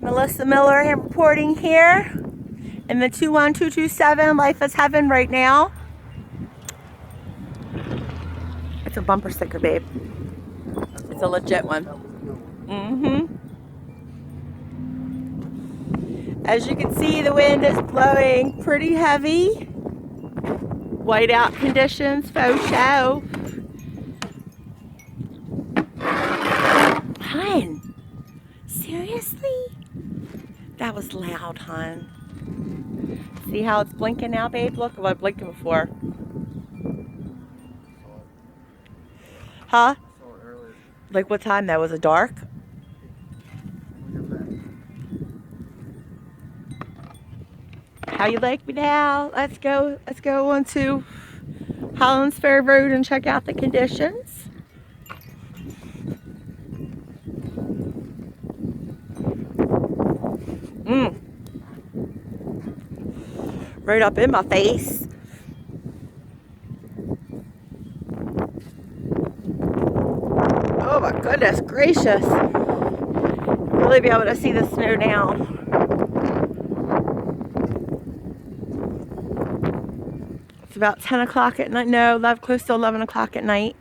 Melissa Miller here reporting here in the 21227. Life is heaven right now. It's a bumper sticker, babe. It's a legit one. As you can see, the wind is blowing pretty heavy. Whiteout conditions, faux show. Hun, seriously? That was loud, hun. See how it's blinking now, babe? Look, it was blinking before. Huh? Like what time though? Was it dark? How you like me now? Let's go on to Hollands Fair Road and check out the conditions. Right up in my face. Oh my goodness gracious. Really be able to see the snow now. It's about 10 o'clock at night. No, close to 11 o'clock at night.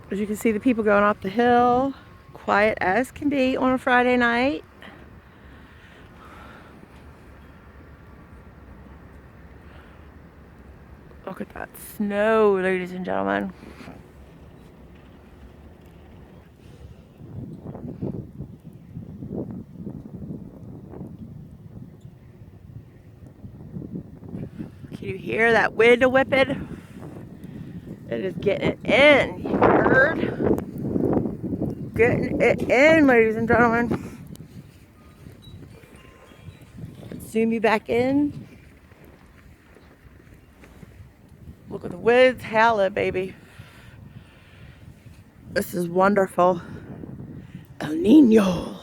As you can see, the people going up the hill, quiet as can be on a Friday night. Look at that snow, ladies and gentlemen. Can you hear that wind whipping? It is getting it in, you heard? Getting it in, ladies and gentlemen. Zoom you back in. Look at the winds howling, baby. This is wonderful. El Nino.